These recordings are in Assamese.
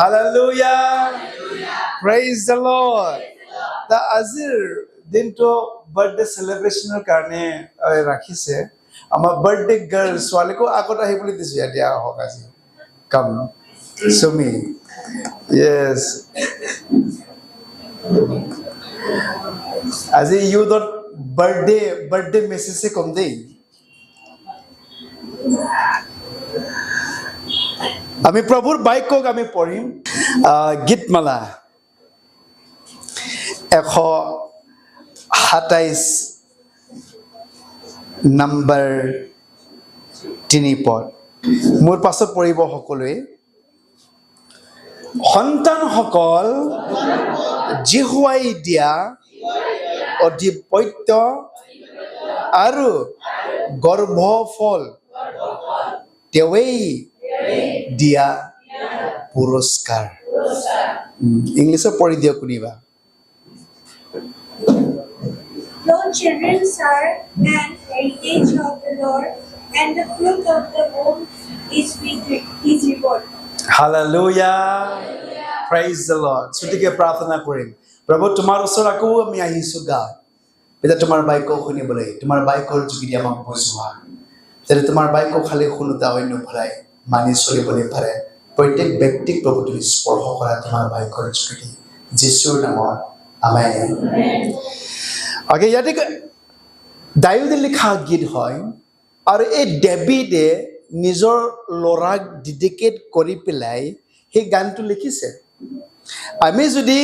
Hallelujah. Praise the Lord. The আজিৰ দিনটো বাৰ্থডে সেলিব্ৰেশনৰ কাৰণে ৰাখিছে আমাৰ বাৰ্থডে গাৰ্ল ছোৱালীকো আগত আহিবলৈ দিছো এতিয়া আহক আজি কাম সুমি yes আজি ইউথত বাৰ্থডে মেছেজে কম দেই আমি প্ৰভুৰ বাক্যক আমি পঢ়িম গীতমালা 127 নম্বৰ 3 পদ মোৰ পাছত পঢ়িব সকলোৱে সন্তানসকল জিহুৱাই দিয়া অধিপত্য আৰু গৰ্ভফল তেওঁৱেই দিয়া পুৰস্কাৰ ইংলিছত পঢ়ি দিয়ক শুনিবা No children are an heritage of the Lord, and the fruit of the womb is his reward. Hallelujah. Praise the Lord. Sutike प्रार्थना কৰিম প্ৰভু তোমাৰ ওচৰত আকৌ আমি আহিছো God এটা তোমাৰ বাক্য শুনিবলৈ তোমাৰ বাক্যৰ যোগেদি আমাক বুজোৱা যেনে তোমাৰ বাক্য খালি শুনোতা অন্য ভৰাই মানি চলিবলৈ পাৰে প্ৰত্যেক ব্যক্তিক প্ৰভু তুমি স্পৰ্শ কৰা তোমাৰ বাক্যৰ যোগেদি যীশুৰ নামত আমেন আগে ইয়াতে দাউদে লিখা গীত হয় আৰু এই ডেভিডে নিজৰ ল'ৰাক ডেডিকেট কৰি পেলাই সেই গানটো লিখিছে আমি যদি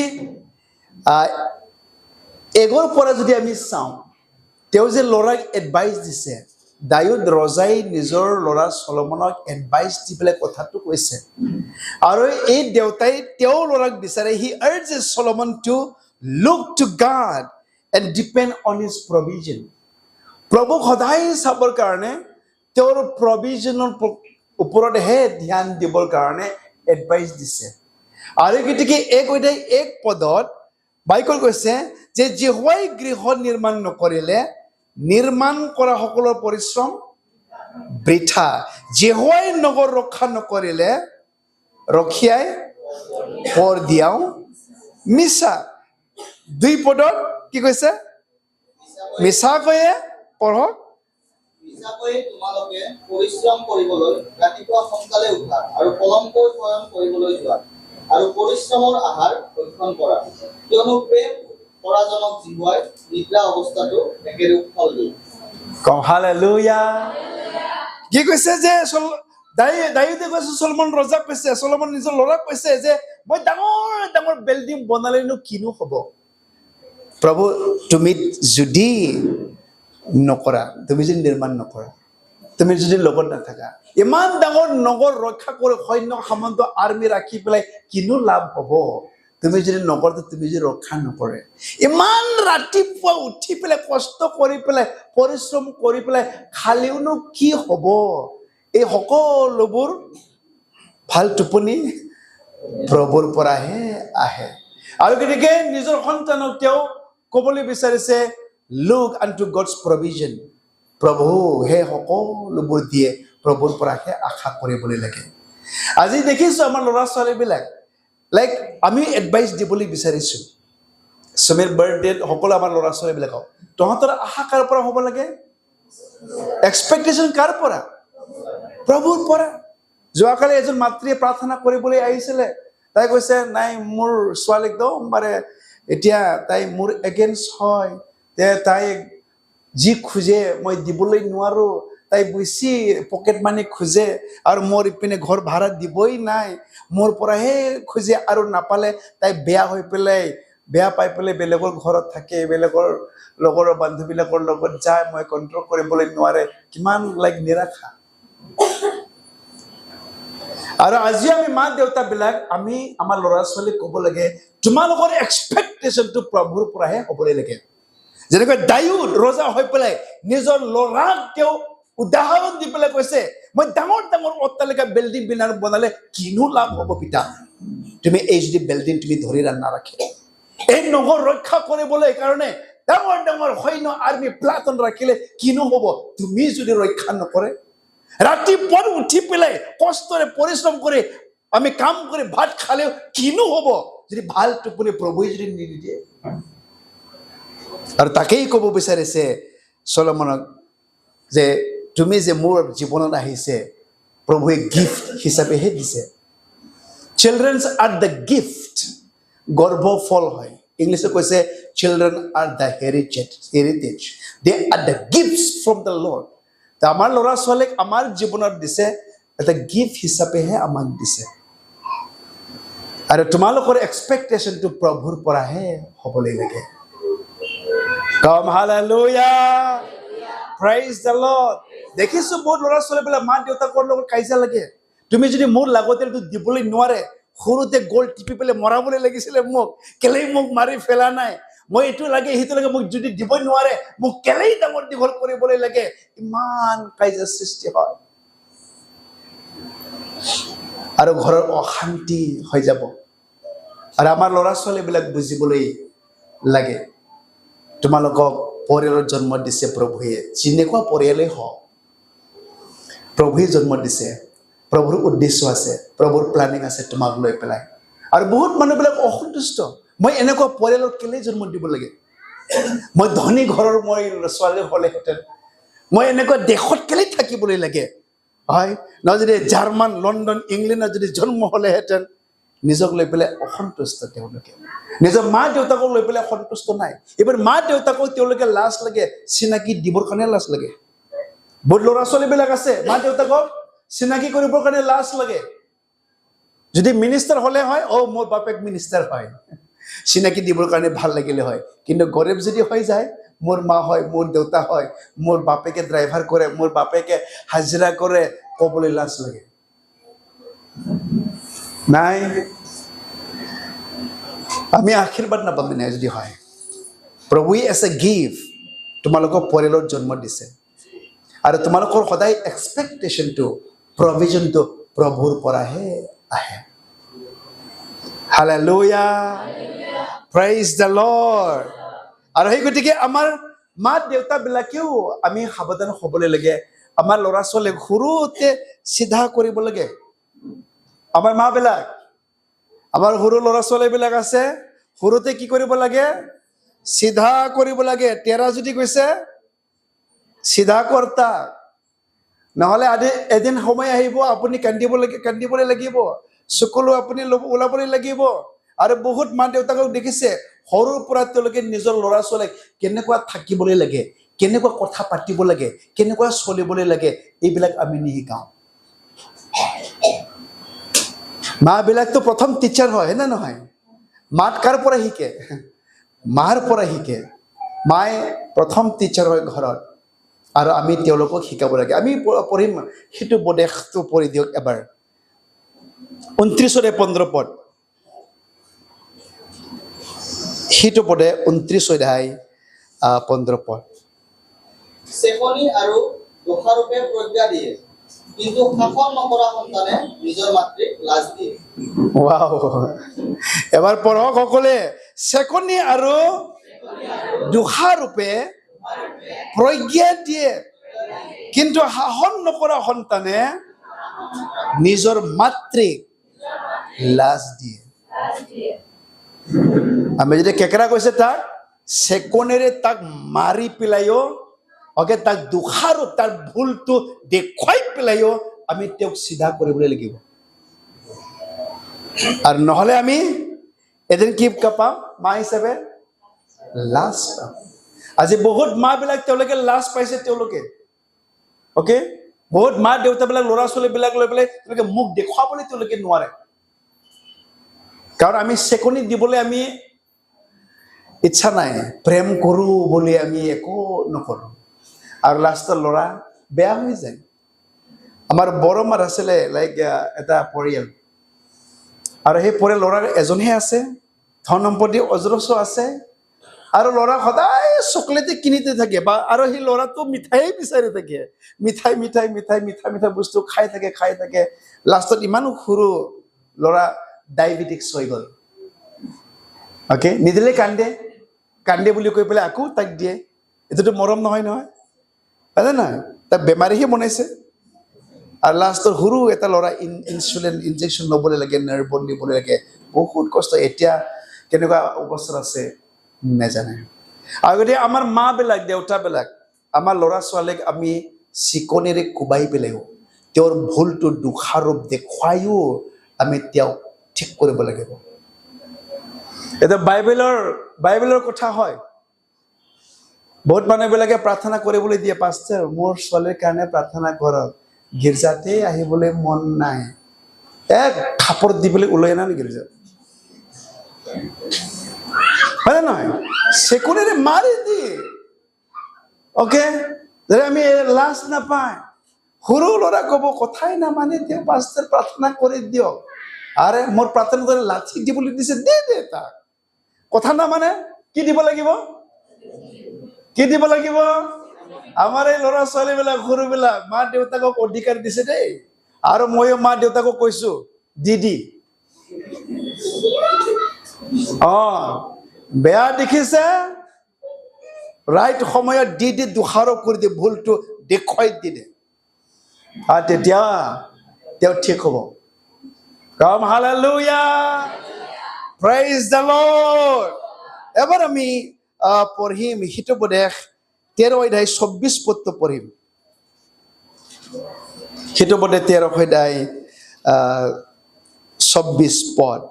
এগৰ পৰা যদি আমি চাওঁ তেওঁ যে ল'ৰাক এডভাইচ দিছে দাউদ ৰজাই নিজৰ ল'ৰা সলমনক এডভাইচ দি পেলাই কথাটো কৈছে আৰু এই দেউতাই তেওঁ ল'ৰাক বিচাৰে হি urges Solomon to look to God and depend on his provision প্ৰভুক সদায় চাবৰ কাৰণে তেওঁৰ প্ৰভিজনৰ ওপৰতহে ধ্যান দিবৰ কাৰণে এডভাইচ দিছে আৰু গতিকে এক পদত বাইবেল কৈছে যে জিহুৱাই গৃহ নিৰ্মাণ নকৰিলে নিৰ্মাণ কৰা সকলৰ পৰিশ্ৰম বৃথা জিহুৱাই নগৰ ৰক্ষা নকৰিলে ৰখিয়াই পৰ দিয়াও মিছা দুই পদত কি কৈছে মিছাকৈয়ে পঢ়ক মিছাকৈ তোমালোকে পৰিশ্ৰম কৰিবলৈ ৰাতিপুৱা সোনকালে উঠা আৰু পলমকৈ শয়ন কৰিবলৈ যোৱা আৰু পৰিশ্ৰমৰ আহাৰ ভক্ষণ কৰা কিয়নো প্ৰেম কৰাজনক জিহুৱাই নিদ্ৰা অৱস্থাটো একেৰূপ ফল দিয়ে হালেলুয়া কি কৈছে যে দাউদে কৈছে সলমন ৰজাক কৈছে সলমন নিজৰ ল'ৰাক কৈছে যে মই ডাঙৰ ডাঙৰ বিল্ডিং বনালেনো কিনো হ'ব প্ৰভু তুমি যদি নকৰা তুমি যদি নিৰ্মাণ নকৰা তুমি যদি লগত নাথাকা ইমান ডাঙৰ নগৰ ৰক্ষা কৰি সৈন্য সামন্ত আৰ্মি ৰাখি পেলাই কিনো লাভ হ'ব তুমি যদি নগৰটো তুমি যদি ৰক্ষা নকৰে ইমান ৰাতিপুৱা উঠি পেলাই কষ্ট কৰি পেলাই পৰিশ্ৰম কৰি পেলাই খালিওনো কি হ'ব এই সকলোবোৰ ভাল টোপনি প্ৰভুৰ পৰাহে আহে আৰু গতিকে নিজৰ সন্তানক তেওঁ ক'বলৈ বিচাৰিছে look unto God's provision প্ৰভু হে সকলোবোৰ দিয়ে প্ৰভুৰ পৰাহে আশা কৰিবলৈ লাগে আজি দেখিছো আমাৰ ল'ৰা ছোৱালীবিলাক লাইক আমি এডভাইচ দিবলৈ বিচাৰিছো সমীৰ বাৰ্থডে সকলো আমাৰ ল'ৰা ছোৱালীবিলাকক তহঁতৰ আশা কাৰ পৰা হ'ব লাগে এক্সপেক্টেশন কাৰ পৰা প্ৰভুৰ পৰা যোৱাকালি এজন মাতৃয়ে প্ৰাৰ্থনা কৰিবলৈ আহিছিলে তাই কৈছে নাই মোৰ ছোৱালী একদম মানে এতিয়া তাই মোৰ এগেইনষ্ট হয় তাই যি খোজে মই দিবলৈ নোৱাৰো তাই বেছি পকেট মানি খোজে আৰু মোৰ ইপিনে ঘৰ ভাড়া দিবই নাই মোৰ পৰাহে খোজে আৰু নাপালে তাই বেয়া হৈ পেলাই বেয়া পাই পেলাই বেলেগৰ ঘৰত থাকে বেলেগৰ লগৰ বান্ধৱীবিলাকৰ লগত যায় মই কন্ট্ৰল কৰিবলৈ নোৱাৰে কিমান লাইক নিৰাশা আৰু আজি আমি মা দেউতাবিলাক আমি আমাৰ ল'ৰা ছোৱালীক ক'ব লাগে তোমালোকৰ এক্সপেক্টেশনটো প্ৰভুৰ পৰাহে হ'বলৈ লাগে যেনেকৈ দাউদ ৰজা হৈ পেলাই নিজৰ ল'ৰাক তেওঁ উদাহৰণ দি পেলাই কৈছে মই ডাঙৰ ডাঙৰ অট্টালিকা বিল্ডিং বনালে কিনো লাভ হ'ব পিতা তুমি এই যদি বিল্ডিং তুমি ধৰি নাৰাখে এই নগৰ ৰক্ষা কৰিবলৈ কাৰণে ডাঙৰ ডাঙৰ সৈন্য আৰ্মি প্লাটন ৰাখিলে কিনো হ'ব তুমি যদি ৰক্ষা নকৰে ৰাতিপুৱা উঠি পেলাই কষ্টৰে পৰিশ্ৰম কৰি আমি কাম কৰি ভাত খালেও কিনো হ'ব যদি ভাল টোপনি প্ৰভুৱে যদি নিদিয়ে। আৰু তাকেই ক'ব বিচাৰিছে চলমনক যে তুমি যে মোৰ জীৱনত আহিছে প্ৰভুৱে গিফ্ট হিচাপেহে দিছে। চিলড্ৰেনছ আৰ দ্য গিফ্ট, গৰ্ভফল হয়। ইংলিছত কৈছে children are the heritage, they are the gifts from the lord. আমাৰ ল'ৰা ছোৱালীক আমাৰ জীৱনত দিছে এটা গিফ্ট হিচাপেহে আমাক দিছে। আৰু তোমালোকৰ এক্সপেক্টেশ্যনটো প্ৰভুৰ পৰাহে হ'বলৈ লাগে। কম হালেলুয়া, প্ৰেইজ দ্য লৰ্ড। দেখিছো বহুত ল'ৰা ছোৱালীবিলাক মা দেউতাকৰ লগত কাজিয়া লাগে। তুমি যদি মোৰ লাগতিয়ালটো দিবলৈ নোৱাৰে, সৰুতে গ'ল টিপি পেলাই মৰাবলৈ লাগিছিলে মোক, কেলেই মোক মাৰি ফেলা নাই, মই এইটো লাগে সেইটো লাগে, মোক যদি দিব নোৱাৰে মোক কেলেই ডাঙৰ দীঘল কৰিবলৈ লাগে, ইমান কাজিয়া সৃষ্টি হয় আৰু ঘৰৰ অশান্তি হৈ যাব। আৰু আমাৰ ল'ৰা ছোৱালীবিলাক বুজিবলৈ লাগে তোমালোকক পৰিয়ালৰ জন্ম দিছে প্ৰভুৱে, যেনেকুৱা পৰিয়ালেই হওক প্ৰভুৱে জন্ম দিছে, প্ৰভুৰ উদ্দেশ্য আছে, প্ৰভুৰ প্লানিং আছে তোমাক লৈ পেলাই। আৰু বহুত মানুহবিলাক অসন্তুষ্ট, মই এনেকুৱা পৰিয়ালত কেলেই জন্ম দিব লাগে, মই ধনী ঘৰৰ মই ছোৱালী হ'লেহেঁতেন, মই এনেকুৱা দেশত কেলেই থাকিবলৈ লাগে, হয় ন, যদি জাৰ্মান লণ্ডন ইংলেণ্ডত যদি জন্ম হ'লেহেঁতেন। নিজক লৈ পেলাই অসন্তুষ্ট তেওঁলোকে, নিজৰ মা দেউতাকক লৈ পেলাই সন্তুষ্ট নাই। এইবাৰ মা দেউতাকক তেওঁলোকে লাজ লাগে, চিনাকি দিবৰ কাৰণে লাজ লাগে। বহুত ল'ৰা ছোৱালীবিলাক আছে মা দেউতাকক চিনাকি কৰিবৰ কাৰণে লাজ লাগে। যদি মিনিষ্টাৰ হ'লে হয়, মোৰ বাপেক মিনিষ্টাৰ হয়, চিনাকি দিবৰ কাৰণে ভাল লাগিলে হয়। কিন্তু গৰীব যদি হৈ যায়, মোৰ মা হয়, মোৰ দেউতা হয়, মোৰ বাপেকে ড্ৰাইভাৰ কৰে, মোৰ বাপেকে হাজিৰা কৰে, ক'বলৈ লাজ লাগে। নাই, আমি আশীৰ্বাদ নাপাম নাই যদি হয়। প্ৰভুৱে এজ এ গিফ্ট তোমালোকক পৰিয়ালত জন্ম দিছে, আৰু তোমালোকৰ সদায় এক্সপেক্টেশ্যনটো, প্ৰভিজনটো প্ৰভুৰ পৰাহে আহে। Hallelujah, praise the lord. আৰু সেই গতিকে আমাৰ মা দেউতাবিলাকেও আমি সাৱধান হ'বলৈ লাগে। আমাৰ ল'ৰা ছোৱালীক সৰুতে চিধা কৰিব লাগে। আমাৰ মাবিলাক, আমাৰ সৰু ল'ৰা ছোৱালীবিলাক আছে, সৰুতে কি কৰিব লাগে, চিধা কৰিব লাগে। তেৰা যদি কৈছে চিধা কৰ্তা, নহ'লে এদিন সময় আহিব আপুনি কান্দিবলৈ লাগিব, চকুলো আপুনি ওলাবলৈ লাগিব। আৰু বহুত মা দেউতাকক দেখিছে সৰুৰ পৰা তেওঁলোকে নিজৰ ল'ৰা ছোৱালীক কেনেকুৱা থাকিবলৈ লাগে, কেনেকুৱা কথা পাতিব লাগে, কেনেকুৱা চলিবলৈ লাগে, এইবিলাক আমি নিশিকাওঁ। মাবিলাকতো প্ৰথম টিচাৰ হয় নে নহয়? মাত কাৰ পৰা শিকে? মাৰ পৰা শিকে। মায়ে প্ৰথম টিচাৰ হয় ঘৰত, আৰু আমি তেওঁলোকক শিকাব লাগে। আমি পঢ়িম সেইটো উপদেশটো পঢ়ি দিয়ক এবাৰ, 29-15 পদ, সেইটো পদে 29-15 পদ। চেকনি আৰু দোষাৰোপে প্ৰজ্ঞা দিয়ে, কিন্তু শাসন নকৰা সন্তানে নিজৰ মাতৃক লাজ দিয়ে। ৱাও, এবাৰ পঢ়ক সকলে। চেকনি আৰু দোষাৰোপে প্ৰজ্ঞা দিয়ে, কিন্তু শাসন নকৰা সন্তানে নিজৰ মাতৃক লাজ দিয়ে। আমি যদি কেকেৰা কৈছে তাক চেকনেৰে তাক মাৰি পেলাইও, তাক দোষাৰোপ, তাৰ ভুলটো দেখুৱাই পেলাইও আমি তেওঁক চিধা কৰিবলৈ লাগিব। আৰু নহ'লে আমি এদিন কি পাম? মা হিচাপে লাজ পাম। আজি বহুত মাবিলাক তেওঁলোকে লাজ পাইছে। তেওঁলোকে বহুত মা দেউতাবিলাক ল'ৰা ছোৱালীবিলাক লৈ পেলাই তেওঁলোকে মুখ দেখুৱাবলৈ তেওঁলোকে নোৱাৰে, কাৰণ আমি চেকনি দিবলৈ আমি ইচ্ছা নাই, প্ৰেম কৰোঁ বুলি আমি একো নকৰোঁ, আৰু লাষ্টৰ ল'ৰা বেয়া হৈ যায়। আমাৰ বৰমাৰ আছিলে এটা পৰিয়াল, আৰু সেই পৰিয়াল ল'ৰাৰ এজনহে আছে, ধন সম্পত্তি অজস্ৰ আছে, আৰু ল'ৰা সদায় চকলেটে কিনিতে থাকে, আৰু সেই ল'ৰাটো মিঠাই বিচাৰি থাকে, মিঠাই বস্তু খাই থাকে। লাষ্টত ইমান সৰু ল'ৰা ডায়েবেটিক্স হৈ গ'ল। নিদিলে কান্দে বুলি কৈ পেলাই আকৌ তাক দিয়ে। এইটোতো মৰম নহয়, হয় নহয়? তাক বেমাৰীহে বনাইছে। আৰু লাষ্টৰ সৰু এটা ল'ৰা ইনচুলিন ইনজেকশ্যন ল'বলৈ লাগে, নাৰ্ভত দিবলৈ লাগে, বহুত কষ্ট। এতিয়া কেনেকুৱা অৱস্থাত আছে নাজানে। আৰু গতিকে আমাৰ মাবিলাক, দেউতাবিলাক আমাৰ ল'ৰা ছোৱালীক আমি চিকনিৰে কোবাই পেলাইও, তেওঁৰ ভুলটো দোষাৰোপ দেখুৱাইও আমি তেওঁক ঠিক কৰিব লাগিব। এতিয়া বাইবেলৰ কথা হয়। বহুত মানুহবিলাকে প্ৰাৰ্থনা কৰিবলৈ দিয়ে, পাষ্টাৰ মোৰ ছোৱালীৰ কাৰণে প্ৰাৰ্থনা কৰক, গীৰ্জাতে আহিবলৈ মন নাই, এক থাপৰ দি পেলাই ওলাই আনা গীৰ্জাত, হয় নহয়? চেকুনেৰে মাৰি দিয়ে। অ'কে, যদি আমি লাজ নাপায়, সৰু ল'ৰা ক'ব কথাই নামানে, তেওঁ পাষ্টাৰ প্ৰাৰ্থনা কৰি দিয়ক। আৰে মোৰ প্ৰাৰ্থনা কৰি লাঠি দিবলৈ দিছে, দে তাক। কথা নামানে, কি দিব লাগিব? কি দিব লাগিব? আমাৰ এই ল'ৰা ছোৱালীবিলাক সৰুবিলাক মা দেউতাকক অধিকাৰ দিছে দেই। আৰু ময়ো মা দেউতাকক কৈছো, দি বেয়া দেখিছে, ৰাইট সময়ত দি দোষাৰোপ কৰি দিয়ে, ভুলটো দেখুৱাই দিলে, আৰু তেতিয়া তেওঁ ঠিক হ'ব। কাম হালেলুয়া, প্ৰেইজ দ্য লৰ্ড। এবাৰ আমি পঢ়িম হিতোপদেশ 13 অধ্যায় 24 পদটো পঢ়িম। হিতোপদেশ 13 অধ্যায় 24 পদ।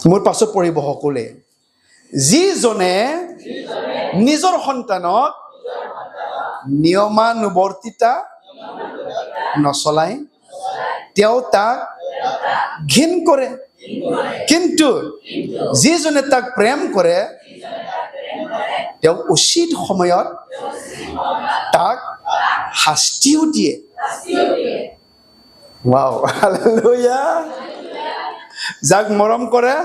মোৰ পাছত পঢ়িব সকলোৱে। যিজনে নিজৰ সন্তানক নিয়মানুৱৰ্তিতা নচলাই তেওঁ তাক ঘিণ কৰে, কিন্তু যিজনে তাক প্ৰেম কৰে তেওঁ উচিত সময়ত তাক শাস্তিও দিয়ে। Wow, hallelujah. যাক মৰম কৰে,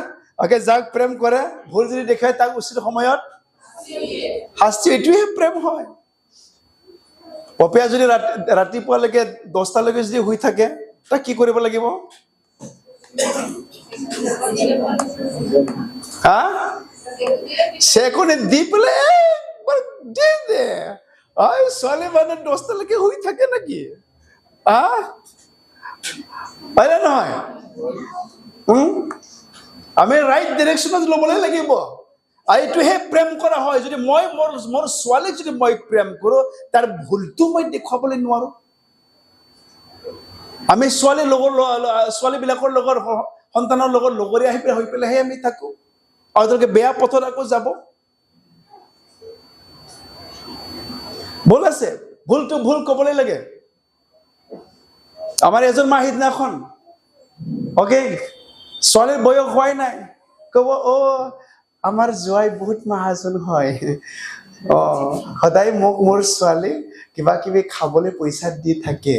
যাক প্ৰেম কৰে, ভুল যদি দেখায় তাক উচিত সময়ত শাস্তি, এইটোৱে প্ৰেম হয়। পপীয়া যদি ৰাতিপুৱালৈকে 10টালৈকে যদি শুই থাকে, তাক কি কৰিব লাগিব? চেকনি দি পেলাই দি দে। ছোৱালী মানুহ 10টালৈকে শুই থাকে নেকি? হয় নে নহয়? আমি ৰাইট ডিৰেকশ্যনত ল'বলৈ লাগিব। এইটোহে প্ৰেম কৰা হয়। যদি মই মোৰ ছোৱালীক যদি মই প্ৰেম কৰো, তাৰ ভুলটো মই দেখুৱাবলৈ নোৱাৰো। আমি ছোৱালীবিলাকৰ লগত, সন্তানৰ লগত লগৰীয়া হৈ পেলাইহে আমি থাকো, আৰু তেওঁলোকে বেয়া পথত আকৌ যাব। ভুল আছে, ভুলটো ভুল ক'বলৈ লাগে। আমাৰ এজন মা সিদিনাখন ছোৱালীৰ বয়স হোৱাই নাই, ক'ব আমাৰ জোৱাই বহুত মাহাজন হয়, সদায় মোক মোৰ ছোৱালী কিবা কিবি খাবলৈ পইচা দি থাকে,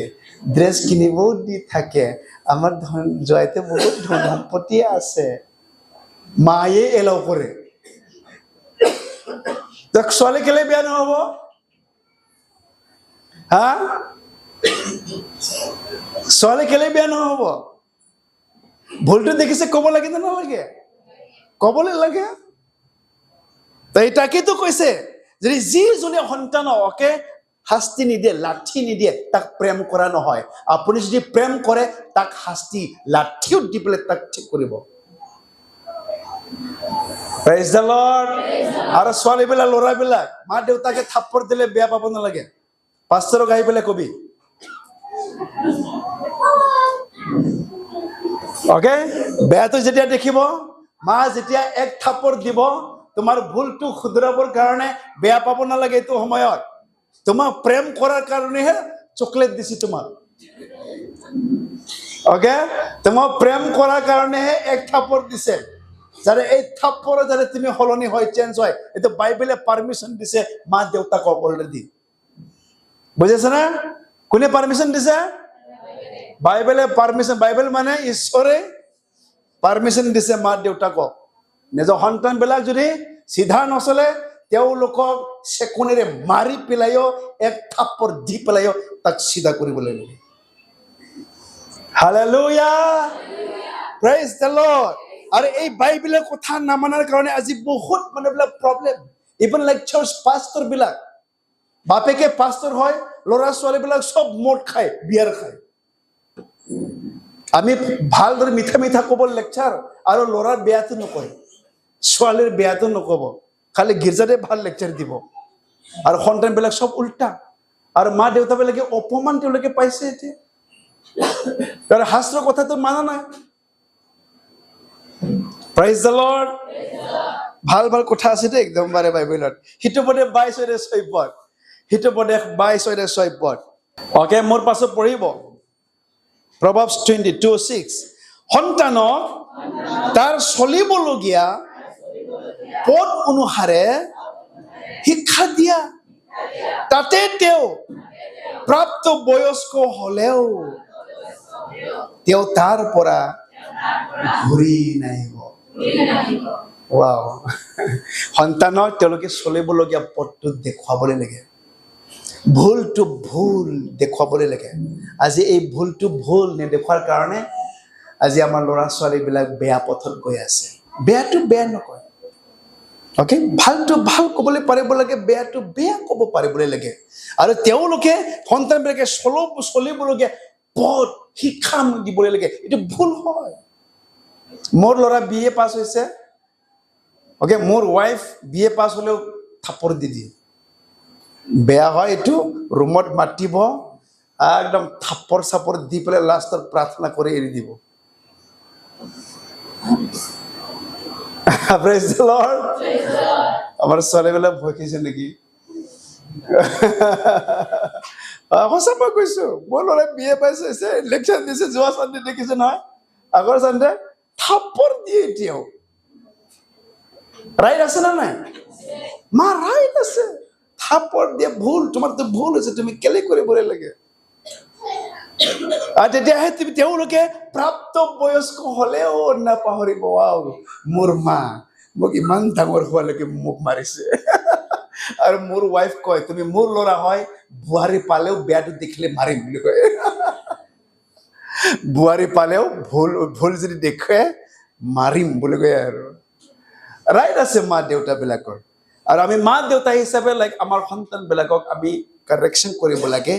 ড্ৰেছ কিনিবও দি থাকে, আমাৰ জোৱাইতে বহুত ধন সম্পত্তি আছে। মায়ে এলাও কৰে, ছোৱালী কেলে বেয়া নহব? ছোৱালী কেলে বেয়া নহব? ভুলটো দেখিছে ক'ব লাগে নে নালাগে? ক'বলৈ লাগে। তাকেতো কৈছে, যদি যিজনে সন্তানক শাস্তি নিদিয়ে, লাঠি নিদিয়ে, তাক প্ৰেম কৰা নহয়। আপুনি যদি প্ৰেম কৰে, তাক শাস্তি লাঠিও দি পেলাই তাক ঠিক কৰিব। Praise the lord. আৰু ছোৱালীবিলাক, ল'ৰাবিলাক, মা দেউতাকে থাপ্পৰ দিলে বেয়া পাব নালাগে। পাষ্টাৰক আহি পেলাই কবি, বেয়াটো যেতিয়া দেখিব, মা যেতিয়া এক থাপ্পৰ দিব, তোমাৰ ভুলটো শুধৰাবৰ কাৰণে বেয়া পাব নালাগে। এইটো সময়ত তোমাক প্ৰেম কৰাৰ কাৰণেহে চকলেট দিছে তোমাক। তোমাক প্ৰেম কৰাৰ কাৰণেহে এক থাপ্পৰ দিছে, যাতে এই থাপ্পৰত যাতে তুমি সলনি হয়, চেঞ্জ হয়। এইটো বাইবেলে পাৰ্মিশ্যন দিছে মা দেউতাকক অলৰেডি। বুজিছে না? কোনে পাৰ্মিশ্যন দিছে? বাইবেলে পাৰ্মিশ্যন। বাইবেল মানে ঈশ্বৰে পাৰ্মিশ্যন দিছে মা দেউতাকক। নিজৰ সন্তানবিলাক যদি চিধা নচলে, তেওঁলোকক চেকনিৰে মাৰি পেলাইও, এক থাপ্পৰ দি পেলাইও তাক চিধা কৰিব লাগিব। Hallelujah, praise the lord. আৰু এই বাইবেলৰ কথা নামানাৰ কাৰণে আজি বহুত মানুহবিলাক problem. Even like church pastor বিলাক, বাপেকে পাষ্টাৰ হয়, ল'ৰা ছোৱালীবিলাক চব মদ খায়, বিয়াৰ খায়। আমি ভালদৰে মিঠা মিঠা ক'ব লেকচাৰ, আৰু ল'ৰাৰ বেয়াটো নকয়, ছোৱালীৰ বেয়াটো নক'ব, খালি গীৰ্জাতে ভাল লেকচাৰ দিব। আৰু সন্তানবিলাক চব উল্টা, আৰু মা দেউতাবিলাকে অপমান তেওঁলোকে পাইছে এতিয়া, কাৰণ শাস্ত্ৰৰ কথাটো মানা নাই। Praise the lord. ভাল ভাল কথা আছে দেই একদমবাৰে বাইবেলত। হিতোপদেশ 22:6 পদ, হিতোপদেশ 22:6 পদ। অকে, মোৰ পাছত পঢ়িব Proverbs 22:6। সন্তানক তাৰ চলিবলগীয়া পথ অনুসাৰে শিক্ষা দিয়া, তাতে তেওঁ প্ৰাপ্ত বয়স্ক হলেও তেওঁ তাৰ পৰা ঘূৰি নাহিব। ৱাও। সন্তানক তেওঁলোকে চলিবলগীয়া পথটো দেখুৱাবলৈ লাগে, ভুলটো ভুল দেখুৱাবলৈ লাগে। আজি এই ভুলটো ভুল নেদেখুৱাৰ কাৰণে আজি আমাৰ ল'ৰা ছোৱালীবিলাক বেয়া পথত গৈ আছে। বেয়াটো বেয়া নকয়, অকে, ভালটো ভাল ক'বলৈ পাৰিব লাগে, বেয়াটো বেয়া ক'ব পাৰিবলৈ লাগে। আৰু তেওঁলোকে সন্তানবিলাকে চলিবলগীয়া পথ শিক্ষা দিবলৈ লাগে। এইটো ভুল হয়। মোৰ ল'ৰা BA পাছ হৈছে, অকে, মোৰ ৱাইফ BA পাছ হ'লেও থাপৰ দি দিয়ে। বেয়া হয় এইটো, ৰুমত মাতিব, একদম থাপৰ চাপৰ দি পেলাই লাষ্টত প্ৰাৰ্থনা কৰি এৰি দিব। Praise the lord. আমাৰ ছোৱালীবিলাক ভয় খাইছে নেকি? সঁচাকৈ কৈছো, মোৰ ল'ৰাই BA পাছ হৈছে, ইলেকশ্যন দিছে, যোৱা চানডে দেখিছে নহয়, আগৰ চানডে থাপৰ দিয়ে। এতিয়াও ৰাইট আছে না নাই? মা ৰাইট আছে, থাপৰ দিয়ে ভুল, তোমাৰতো ভুল হৈছে, তুমি কেলে কৰিবলৈ লাগে? আৰু তেতিয়াহে তেওঁলোকে প্ৰাপ্ত বয়স্ক হলেও নাপাহৰিব, ৱাও, মোৰ মা মোক ইমান ডাঙৰ হোৱালৈকে মোক মাৰিছে। আৰু মোৰ ৱাইফ কয়, তুমি মোৰ ল'ৰা হয়, বোৱাৰী পালেও বেয়াটো দেখিলে মাৰিম বুলি কয়। বোৱাৰী পালেও ভুল যদি দেখুৱাই মাৰিম বুলি কয়। আৰু ৰাইট আছে মা দেউতাবিলাকৰ। আৰু আমি মা দেউতা হিচাপে আমাৰ সন্তানবিলাকক আমি কাৰেকশ্যন কৰিব লাগে।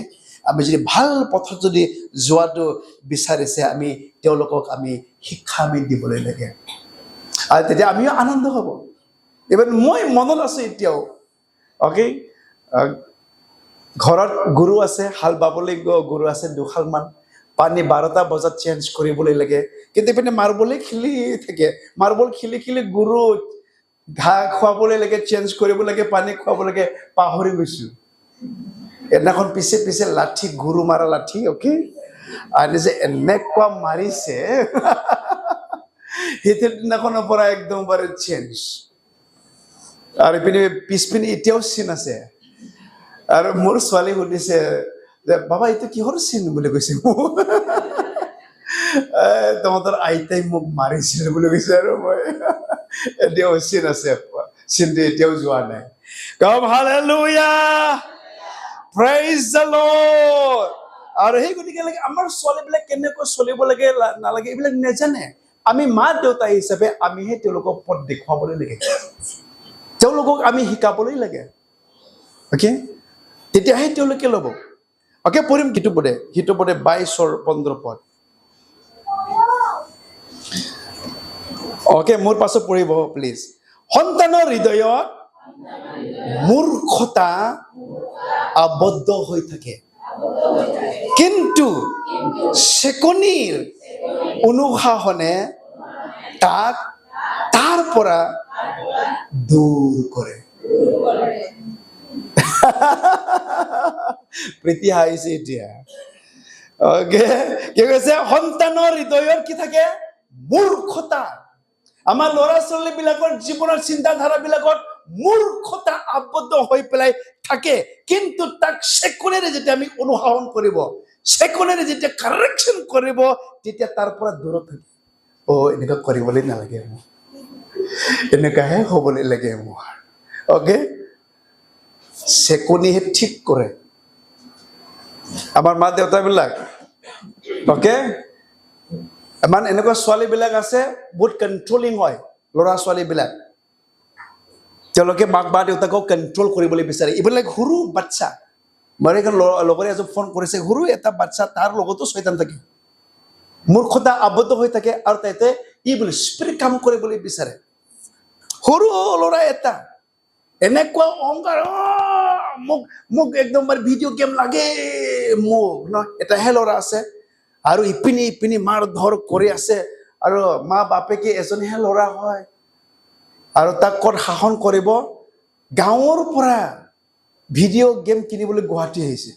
আমি যদি ভাল পথত যদি যোৱাটো বিচাৰিছে, আমি তেওঁলোকক আমি শিক্ষা দিবলৈ লাগে, আৰু তেতিয়া আমিও আনন্দ হ'ব। ইভেন মই মনত আছে এতিয়াও, অকে, ঘৰত গৰু আছে, হাল বাবলৈ গৰু আছে 2 মান, পানী 12টা বজাত চেঞ্জ কৰিবলৈ লাগে। কিন্তু ইপিনে মাৰ্বলে খেলি থাকে, মাৰ্বল খেলি খেলি গৰু ঘাঁহ খুৱাবলৈ লাগে, চেঞ্জ কৰিব লাগে, পানী খুৱাব লাগে, পাহৰি গৈছো। এদিনাখন পিছে পিছে লাঠি, গৰু মাৰা লাঠি, অকে, আনি যে এনেকুৱা মাৰিছে, সেইটো দিনাখনৰ পৰা একদমবাৰে চেঞ্জ। আৰু ইপিনে পিছপিনে এতিয়াও চিন আছে। আৰু মোৰ ছোৱালী সুধিছে যে, বাবা এইটো কিহৰ চিন বুলি কৈছে মোক। তহঁতৰ আইতাই মোক মাৰিছিল বুলি কৈছে। আৰু মই এতিয়াও চিন আছে, চিনটো এতিয়াও যোৱা নাই। কম হালেলুয়া, প্ৰেইজ দ্য লৰ্ড। আৰু সেই গতিকে আমাৰ ছোৱালীবিলাক কেনেকৈ চলিব লাগে নালাগে এইবিলাক নাজানে। আমি মা দেউতা হিচাপে আমিহে তেওঁলোকক পথ দেখুৱাবলৈ লাগে, তেওঁলোকক আমি শিকাবলৈ লাগে, অকে, তেতিয়াহে তেওঁলোকে ল'ব। অকে, পঢ়িম হিতোপদেশ 22:15 পদ। অকে, মোৰ পাছত পঢ়িব প্লিজ। সন্তানৰ হৃদয়ত মূৰ্খতা আবদ্ধ হৈ থাকে, কিন্তু চেকনিৰ অনুশাসনে তাক তাৰ পৰা দূৰ কৰে। প্ৰীতি হাঁহিছে এতিয়া। অকে, কি কৈছে? সন্তানৰ হৃদয়ত কি থাকে? মূৰ্খতা। আমাৰ ল'ৰা ছোৱালী বিলাকৰ জীৱনৰ চিন্তাধাৰা বিলাকত মূৰ্খতা আবদ্ধ হৈ পেলাই থাকে, কিন্তু তাক চেকনেৰে যেতিয়া আমি অনুসৰণ কৰিব, চেকনেৰে যেতিয়া কাৰেকশ্যন কৰিব, তেতিয়া তাৰ পৰা দূৰত থাকে। এনেকুৱা কৰিবলৈ নালাগে, মোৰ এনেকুৱাহে হ'বলৈ লাগে মোৰ। অকে, চেকনিহে ঠিক কৰে আমাৰ মা দেউতাবিলাক। অকে, ইমান এনেকুৱা ছোৱালীবিলাক আছে বহুত কণ্ট্ৰলিং হয়। ল'ৰা ছোৱালীবিলাক তেওঁলোকে মাক বা দেউতাকক কণ্ট্ৰল কৰিবলৈ বিচাৰে। এইবিলাক সৰু বাচ্চা, মোৰ এখন লগৰে এজন ফোন কৰিছে, সৰু এটা বাচ্চা, তাৰ লগতো শয়তান থাকে, মূৰ্খতা আবদ্ধ হৈ থাকে, আৰু তাইতে ই বুলি স্পিৰিট কাম কৰিবলৈ বিচাৰে। সৰু ল'ৰা এটা এনেকুৱা অহংকাৰ, মোক মোক একদম ভিডিঅ' গেম লাগে মোক ন। এটাহে ল'ৰা আছে, আৰু ইপিনি ইপিনি মাৰ ধৰ কৰি আছে, আৰু মা বাপেকে এজনহে ল'ৰা হয়, আৰু তাক ক'ত শাসন কৰিব। গাঁৱৰ পৰা ভিডিঅ' গেম কিনিবলৈ গুৱাহাটী আহিছে,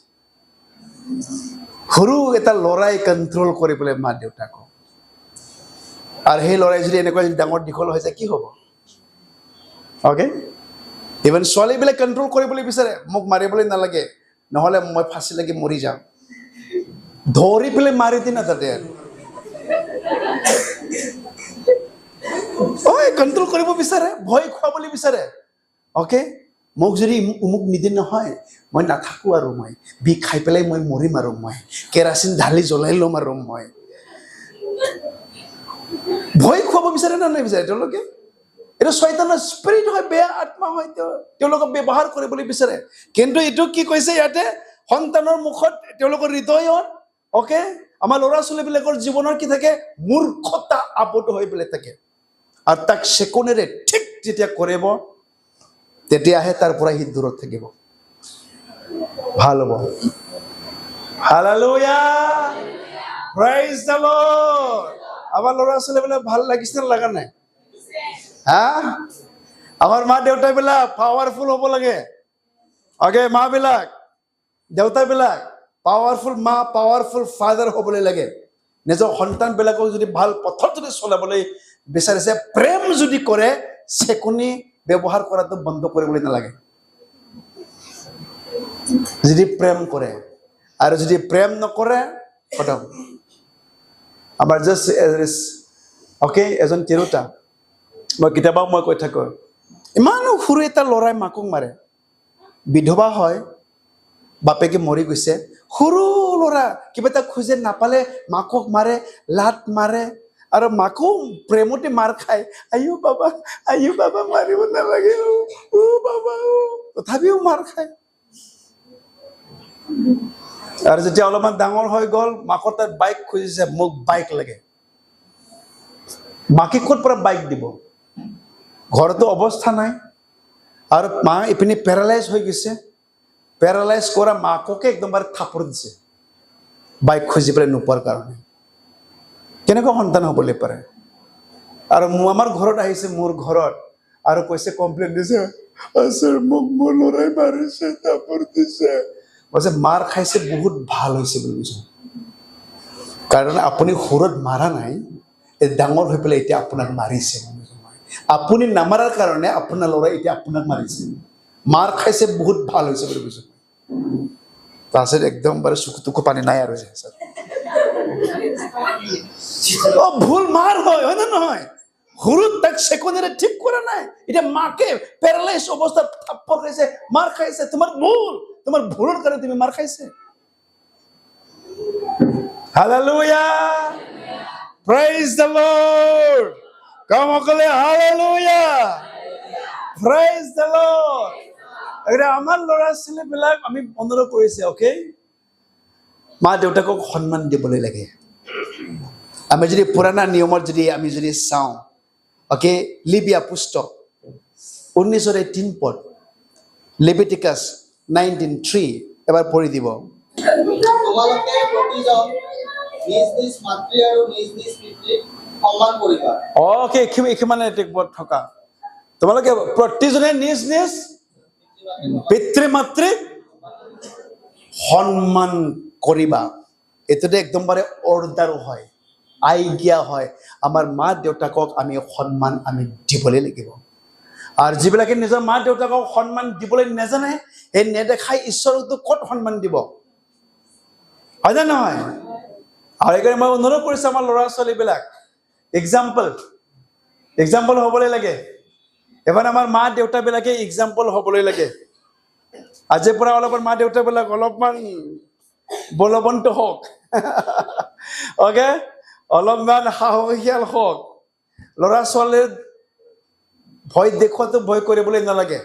সৰু এটা ল'ৰাই কণ্ট্ৰল কৰিবলৈ মা দেউতাকক। আৰু সেই ল'ৰাই যদি এনেকুৱা ডাঙৰ দীঘল হৈ যায় কি হ'ব? অ'কে, ইভেন ছোৱালীবিলাক কণ্ট্ৰল কৰিবলৈ বিচাৰে, মোক মাৰিবলৈ নালাগে, নহ'লে মই ফাঁচি লাগি মৰি যাম, ধৰি পেলাই মাৰি দি না তাতে। কণ্ট্ৰল কৰিব বিচাৰে, ভয় খুৱাবলৈ বিচাৰে। অ'কে, মোক যদি মোক নিদিয়ে নহয়, মই নাথাকোঁ, আৰু মই বিষ খাই পেলাই মই মৰিম, আৰু মই কেৰাচিন ঢালি জ্বলাই ল'ম, আৰু মই ভয় খুৱাব বিচাৰে নে নিবিচাৰে তেওঁলোকে? এইটো শয়তানৰ স্পিৰিট হয়, বেয়া আত্মা হয়, তেওঁলোকক ব্যৱহাৰ কৰিবলৈ বিচাৰে। কিন্তু এইটো কি কৈছে ইয়াতে, সন্তানৰ মুখত, তেওঁলোকৰ হৃদয়ত, অ'কে, আমাৰ ল'ৰা ছোৱালীবিলাকৰ জীৱনৰ কি থাকে, মূৰ্খতা আবদ্ধ হৈ পেলাই থাকে। আৰু তাক চেকনেৰে ঠিক যেতিয়া কৰিব, তেতিয়াহে তাৰ পৰা সি দূৰত থাকিব, ভাল হ'ব। Hallelujah, praise the lord. আমাৰ ল'ৰা ছোৱালীবিলাক ভাল লাগিছে নে লগা নাই? হা, আমাৰ মা দেউতাবিলাক পাৱাৰফুল হ'ব লাগে। অ'কে, মা বিলাক, দেউতাবিলাক পাৱাৰফুল মা, পাৱাৰফুল ফাদাৰ হ'বলৈ লাগে। নিজৰ সন্তানবিলাকক যদি ভাল পথত যদি চলাবলৈ বিচাৰিছে, প্ৰেম যদি কৰে, চেকনি ব্যৱহাৰ কৰাটো বন্ধ কৰিবলৈ নালাগে। যদি প্ৰেম কৰে, আৰু যদি প্ৰেম নকৰে, খতম। আমাৰ জাষ্ট অ'কে, এজন তিৰোতা, মই কেতিয়াবা কৈ থাকোঁ, ইমান সৰু এটা ল'ৰাই মাকক মাৰে, বিধৱা হয়, বাপেকে মৰি গৈছে, সৰু ল'ৰা কিবা এটা খোজে নাপালে মাকক মাৰে, লাত মাৰে, আৰু মাকো প্ৰেমতে মাৰ খায়, আয়ো বাবা মাৰিব নালাগে, বাবা, তথাপিও মাৰ খায়। আৰু যেতিয়া অলপমান ডাঙৰ হৈ গ'ল, মাকৰ তাত বাইক খুজিছে, মোক বাইক লাগে, মাকে ক'ৰ পৰা বাইক দিব? ঘৰতো অৱস্থা নাই, আৰু মা ইপিনে পেৰালাইজ হৈ গৈছে, পেৰালাইজ কৰা মাককে একদমবাৰে থাপৰ দিছে, বাইক খুজি পেলাই নোপোৱাৰ কাৰণে। কেনেকুৱা সন্তান হ'বলৈ পাৰে? আৰু আমাৰ ঘৰত আহিছে, মোৰ ঘৰত, আৰু কৈছে, কমপ্লেইন দিছে, ছাৰ মোক মোৰ ল'ৰাই মাৰিছে, থাপৰ দিছে। কৈছে মাৰ খাইছে, বহুত ভাল হৈছে বুলি কৈছে, কাৰণ আপুনি সৰুত মাৰা নাই, ডাঙৰ হৈ পেলাই এতিয়া আপোনাক মাৰিছে। আপুনি নামাৰাৰ কাৰণে আপোনাৰ ল'ৰাই এতিয়া আপোনাক মাৰিছে, মাৰ খাইছে, বহুত ভাল হৈছে বুলি কৈছে। তাৰপিছত একদমবাৰে চকু পানী নাই আৰু, ভুল মাৰ হয় নে নহয়? সৰুত তাক চেকনেৰে ঠিক কৰা নাই, এতিয়া মাকে পেৰালাইজ অৱস্থাত থাপ্পৰ খাইছে, মাৰ খাইছে, তোমাৰ ভুলৰ কাৰণে তুমি মাৰ খাইছে। Hallelujah, praise the Lord. কম সকলে হালেলুয়া, প্ৰেইজ দ্য লৰ্ড। এতিয়া আমাৰ ল'ৰা ছোৱালীবিলাক আমি অনুৰোধ কৰিছে, অ'কে, মা দেউতাকক সন্মান দিবলৈ লাগে। আমি যদি পুৰণা নিয়মত আমি যদি চাওঁ, অ'কে, লিবিয়া পুস্তক 19:3 পদ, লেভিটিকাছ 19:3, এবাৰ পঢ়ি দিব। তোমালোকে প্ৰতিজন নিজ নিজ মাতৃ আৰু নিজ নিজ পিতৃক সন্মান কৰিবা। অ'কে, কিমান পদ থকা, তোমালোকে প্ৰতিজনে নিজ নিজ পিতৃ মাতৃক সন্মান কৰিবা। এইটোতে একদমবাৰে অৰ্ডাৰ হয়, আজ্ঞা হয়। আমাৰ মা দেউতাকক আমি সন্মান দিবলৈ লাগিব। আৰু যিবিলাকে নিজৰ মা দেউতাকক সন্মান দিবলৈ নাজানে, সেই নেদেখাই ঈশ্বৰকতো ক'ত সন্মান দিব, হয় নে নহয়? আৰু সেইকাৰণে মই অনুৰোধ কৰিছোঁ, আমাৰ ল'ৰা ছোৱালীবিলাক এক্সাম্পল হ'বলৈ লাগে। এবাৰ আমাৰ মা দেউতাবিলাকে এক্সাম্পল হ'বলৈ লাগে। আজিৰ পৰা অলপমান মা দেউতাবিলাক অলপমান বলৱন্ত হওক, অ'কে, অলপমান সাহসীয়াল হওক। ল'ৰা ছোৱালীৰ ভয় দেখুৱাটো ভয় কৰিবলৈ নালাগে,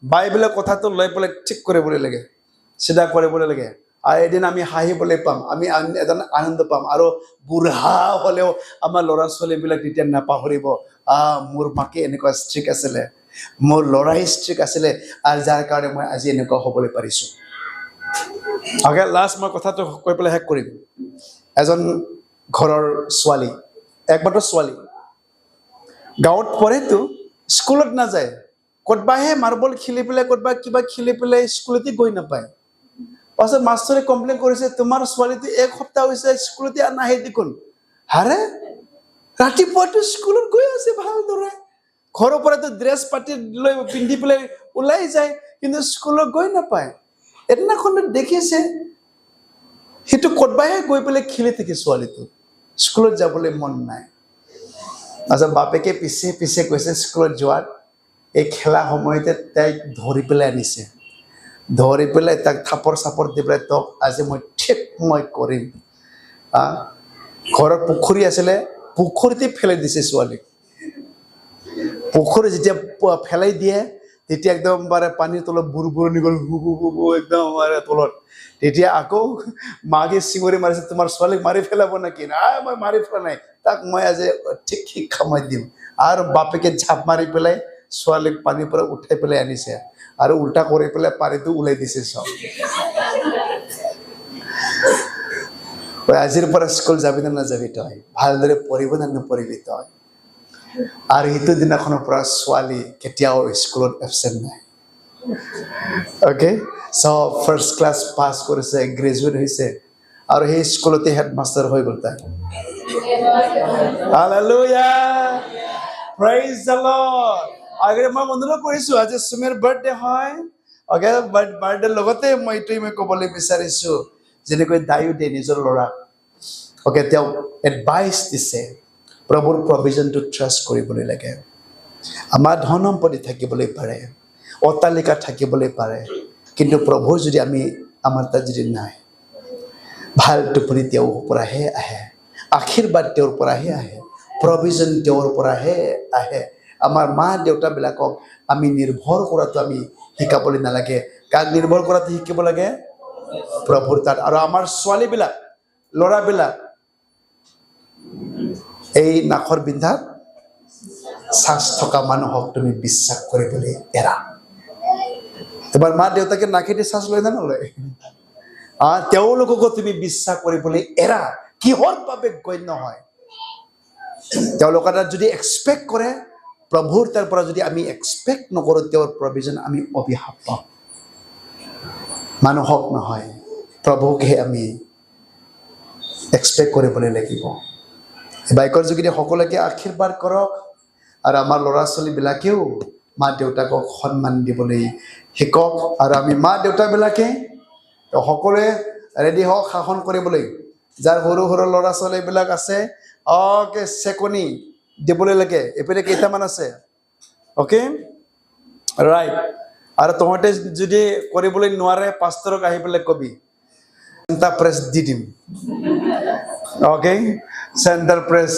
বাইবেলৰ কথাটো লৈ পেলাই ঠিক কৰিবলৈ লাগে। চিধা কৰিবলৈ লাগে আৰু এদিন আমি হাঁহিবলৈ পাম আমি এজন আনন্দ পাম আৰু বুঢ়া হ'লেও আমাৰ ল'ৰা ছোৱালীবিলাক তেতিয়া নাপাহৰিব মোৰ মাকে এনেকুৱা ষ্ট্ৰিক আছিলে মোৰ ল'ৰাই ষ্ট্ৰিক আছিলে আৰু যাৰ কাৰণে মই আজি এনেকুৱা হ'বলৈ পাৰিছোঁ অ'কে লাষ্ট মই কথাটো কৈ পেলাই শেষ কৰিম এজন ঘৰৰ ছোৱালী একমাত্ৰ ছোৱালী গাঁৱত পঢ়েতো স্কুলত নাযায় ক'তবাহে মাৰ্বল খেলি পেলাই ক'তবা কিবা খেলি পেলাই স্কুলতে গৈ নাপায় পাছত মাষ্টৰে কমপ্লেইন কৰিছে তোমাৰ ছোৱালীটো এক সপ্তাহ হৈছে স্কুলতে নাহে দেখোন হাৰে ৰাতিপুৱাটো স্কুলত গৈ আছে ভালদৰে ঘৰৰ পৰাতো ড্ৰেছ পাতি লৈ পিন্ধি পেলাই ওলাই যায় কিন্তু স্কুলত গৈ নাপায় এদিনাখন দেখিছে সেইটো ক'তবাহে গৈ পেলাই খেলি থাকে ছোৱালীটো স্কুলত যাবলৈ মন নাই তাৰপিছত বাপেকে পিছে পিছে কৈছে স্কুলত যোৱাত এই খেলা সময়তে তাইক ধৰি পেলাই আনিছে ধৰি পেলাই তাক থাপৰ চাপৰ দি পেলাই তক আজি মই ঠিক মই কৰিম ঘৰত পুখুৰী আছিলে পুখুৰীতে পেলাই দিছে ছোৱালীক পুখুৰী যেতিয়া পেলাই দিয়ে তেতিয়া একদম বাৰে পানীৰ তলত বুৰবুৰণি গ'ল একদম তলত তেতিয়া আকৌ মাকে চিঞৰি মাৰিছে তোমাৰ ছোৱালীক মাৰি পেলাব নেকি নাই মই মাৰি পেলা নাই তাক মই আজি ঠিক শিক্ষা মই দিম আৰু বাপেকে ঝাপ মাৰি পেলাই ছোৱালীক পানীৰ পৰা উঠাই পেলাই আনিছে আৰু উল্টা কৰি পেলাই পানীটো ওলাই দিছে চব আজিৰ পৰা স্কুল যাবি নে নাযাবি তই ভালদৰে পঢ়িব নে নপঢ়িবি তই আৰু সেইটো দিনাখনৰ পৰা ছোৱালী কেতিয়াও স্কুলত এবচেণ্ট নাই অ'কে চব ফাৰ্ষ্ট ক্লাছ পাছ কৰিছে গ্ৰেজুৱেট হৈছে আৰু সেই স্কুলতে হেডমাষ্টাৰ হৈ গ'ল তাই হালেলুয়া প্ৰেইজ দ্য লৰ্ড আগতে মই অনুৰোধ কৰিছোঁ আজি সুমিৰ বাৰ্থডে হয় অ'কে বাৰ্থডে লগতে মই এইটোৱে মই ক'বলৈ বিচাৰিছোঁ যেনেকৈ দায়ুদে নিজৰ ল'ৰাক অ'কে তেওঁ এডভাইচ দিছে প্ৰভুৰ প্ৰভিজনটো ট্ৰাষ্ট কৰিবলৈ লাগে আমাৰ ধন সম্পত্তি থাকিবলৈ পাৰে অট্টালিকা থাকিবলৈ পাৰে কিন্তু প্ৰভু যদি আমাৰ তাত যদি নাই ভাল টোপনি তেওঁৰ পৰাহে আহে আশীৰ্বাদ তেওঁৰ পৰাহে আহে প্ৰভিজন তেওঁৰ পৰাহে আহে আমাৰ মা দেউতাবিলাকক আমি নিৰ্ভৰ কৰাটো আমি শিকাবলৈ নালাগে কাক নিৰ্ভৰ কৰাটো শিকিব লাগে প্ৰভুৰ তাত আৰু আমাৰ ছোৱালীবিলাক ল'ৰাবিলাক এই নাখৰ বিন্ধাত চাচ থকা মানুহক তুমি বিশ্বাস কৰিবলৈ এৰা তোমাৰ মা দেউতাকে নাকেদি চাচ লৈ না নলয় তেওঁলোককো তুমি বিশ্বাস কৰিবলৈ এৰা কিহৰ বাবে গণ্য হয় তেওঁলোকৰ তাত যদি এক্সপেক্ট কৰে প্ৰভুৰ তাৰ পৰা যদি আমি এক্সপেক্ট নকৰোঁ তেওঁৰ প্ৰভিজন আমি অভিশাপ পাম মানুহক নহয় প্ৰভুকহে আমি এক্সপেক্ট কৰিবলৈ লাগিব বাইকৰ যোগেদি সকলোকে আশীৰ্বাদ কৰক আৰু আমাৰ ল'ৰা ছোৱালীবিলাকেও মা দেউতাকক সন্মান দিবলৈ শিকক আৰু আমি মা দেউতাবিলাকে সকলোৱে ৰেডি হওক শাসন কৰিবলৈ যাৰ সৰু সৰু ল'ৰা ছোৱালীবিলাক আছে অ'কে চেকনি দিবলৈ লাগে এইপিনে কেইটামান আছে অ'কে ৰাইট আৰু তহঁতে যদি কৰিবলৈ নোৱাৰে পাষ্টৰক আহি পেলাই কবি চেণ্টাৰ প্ৰেছ দি দিম অ'কে চেণ্টাৰ প্ৰেছ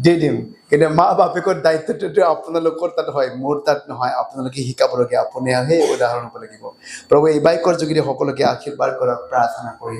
দি দিম কিন্তু মা বাপেকৰ দায়িত্বটো আপোনালোকৰ তাত হয় মোৰ তাত নহয় আপোনালোকে শিকাবলগীয়া আপুনি সেই উদাহৰণ হ'ব লাগিব প্ৰভু এই বাইকৰ যোগেদি সকলোকে আশীৰ্বাদ কৰক প্ৰাৰ্থনা কৰি